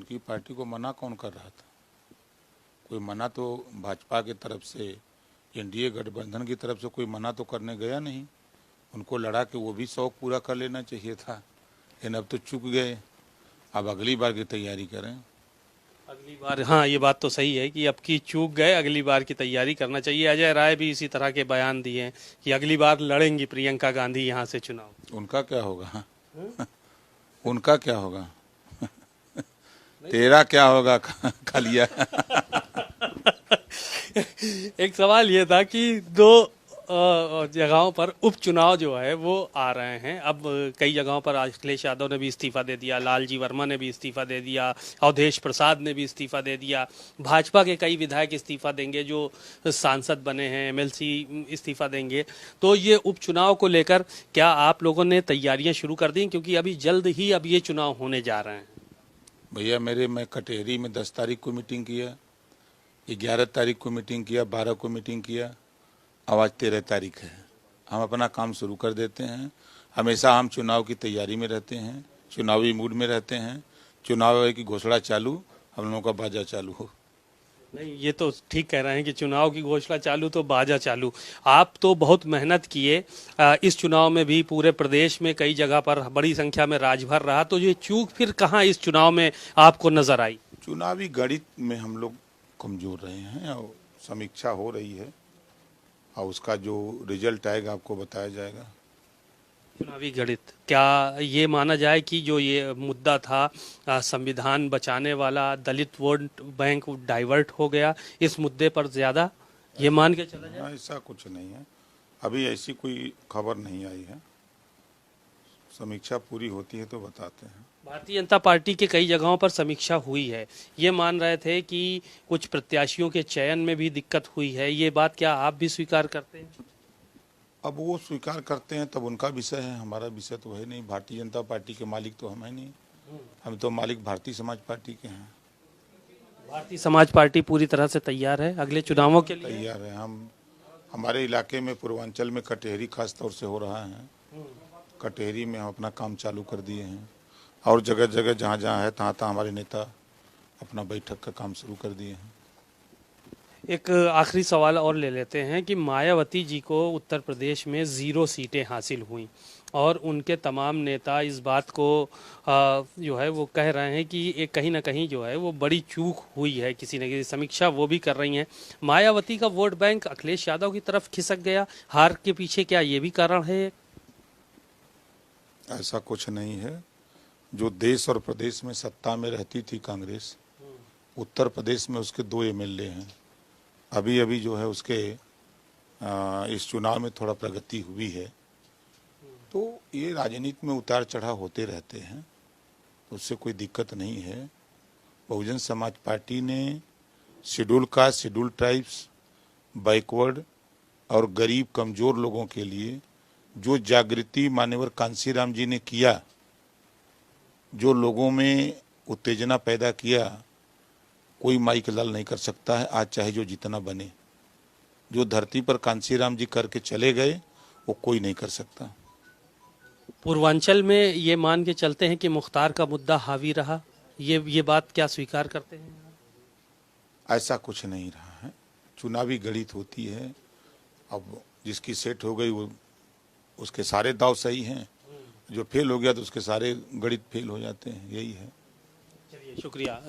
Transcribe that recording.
की पार्टी को मना कौन कर रहा था? कोई मना तो भाजपा की तरफ से, एनडीए गठबंधन की तरफ से कोई मना तो करने गया नहीं। उनको लड़ा कि वो भी शौक पूरा कर लेना चाहिए था, लेकिन अब तो चूक गए। अब अगली बार की तैयारी करें। अगली बार, हाँ ये बात तो सही है कि अब की चूक गए, अगली बार की तैयारी करना चाहिए। अजय राय भी इसी तरह के बयान दिए हैं कि अगली बार लड़ेंगी प्रियंका गांधी यहाँ से चुनाव। उनका क्या होगा? उनका क्या होगा? तेरा क्या होगा? खलिया। एक सवाल ये था कि दो जगहों पर उपचुनाव जो है वो आ रहे हैं। अब कई जगहों पर अखिलेश यादव ने भी इस्तीफा दे दिया, लालजी वर्मा ने भी इस्तीफा दे दिया, अवधेश प्रसाद ने भी इस्तीफा दे दिया, भाजपा के कई विधायक इस्तीफा देंगे जो सांसद बने हैं, एमएलसी इस्तीफा देंगे। तो ये उपचुनाव को लेकर क्या आप लोगों ने तैयारियां शुरू कर दी, क्योंकि अभी जल्द ही अब ये चुनाव होने जा रहे हैं? भैया मैं कटेहरी में 10 तारीख को मीटिंग किया, 11 तारीख को मीटिंग किया, 12 को मीटिंग किया, आज 13 तारीख है। हम अपना काम शुरू कर देते हैं। हमेशा हम चुनाव की तैयारी में रहते हैं, चुनावी मूड में रहते हैं। चुनाव की घोषणा चालू, हम लोगों का बाजा चालू हो। नहीं, ये तो ठीक कह रहे हैं कि चुनाव की घोषणा चालू तो बाजा चालू। आप तो बहुत मेहनत किए, इस चुनाव में भी पूरे प्रदेश में कई जगह पर बड़ी संख्या में राजभर रहा, तो ये चूक फिर कहाँ इस चुनाव में आपको नजर आई? चुनावी गणित में हम लोग कमजोर रहे हैं और समीक्षा हो रही है और उसका जो रिजल्ट आएगा आपको बताया जाएगा। चुनावी गणित, क्या ये माना जाए कि जो ये मुद्दा था संविधान बचाने वाला, दलित वोट बैंक डाइवर्ट हो गया, इस मुद्दे पर ज्यादा ये मान के चला जाए? ऐसा कुछ नहीं है, अभी ऐसी कोई खबर नहीं आई है। समीक्षा पूरी होती है तो बताते हैं। भारतीय जनता पार्टी के कई जगहों पर समीक्षा हुई है, ये मान रहे थे कि कुछ प्रत्याशियों के चयन में भी दिक्कत हुई है। ये बात क्या आप भी स्वीकार करते हैं? अब वो स्वीकार करते हैं तब उनका विषय है, हमारा विषय तो है नहीं। भारतीय जनता पार्टी के मालिक तो हम है नहीं, हम तो मालिक भारतीय समाज पार्टी के हैं। भारतीय समाज पार्टी पूरी तरह से तैयार है अगले चुनावों के लिए? तैयार है। हम हमारे इलाके में पूर्वांचल में कटेहरी खास तौर से हो रहा है। कटेहरी में हम अपना काम चालू कर दिए हैं और जगह जगह जहाँ जहाँ है तहाँ तहाँ हमारे नेता अपना बैठक का काम शुरू कर दिए हैं। एक आखिरी सवाल और ले लेते हैं कि मायावती जी को उत्तर प्रदेश में 0 सीटें हासिल हुई और उनके तमाम नेता इस बात को जो है वो कह रहे हैं कि एक कहीं ना कहीं जो है वो बड़ी चूक हुई है, किसी न किसी समीक्षा वो भी कर रही हैं। मायावती का वोट बैंक अखिलेश यादव की तरफ खिसक गया, हार के पीछे क्या ये भी कारण है? ऐसा कुछ नहीं है। जो देश और प्रदेश में सत्ता में रहती थी कांग्रेस, उत्तर प्रदेश में उसके 2 एमएलए हैं। अभी अभी जो है उसके इस चुनाव में थोड़ा प्रगति हुई है। तो ये राजनीति में उतार चढ़ाव होते रहते हैं, उससे कोई दिक्कत नहीं है। बहुजन समाज पार्टी ने schedule caste, schedule tribes, backward और गरीब कमज़ोर लोगों के लिए जो जागृति मान्यवर कांशीराम जी ने किया, जो लोगों में उत्तेजना पैदा किया, कोई माई के लाल नहीं कर सकता है। आज चाहे जो जितना बने, जो धरती पर कांशीराम जी करके चले गए वो कोई नहीं कर सकता। पूर्वांचल में ये मान के चलते हैं कि मुख्तार का मुद्दा हावी रहा, ये बात क्या स्वीकार करते हैं? ऐसा कुछ नहीं रहा है, चुनावी गणित होती है। अब जिसकी सेट हो गई वो उसके सारे दाव सही हैं, जो फेल हो गया तो उसके सारे गणित फेल हो जाते हैं, यही है। चलिए, शुक्रिया।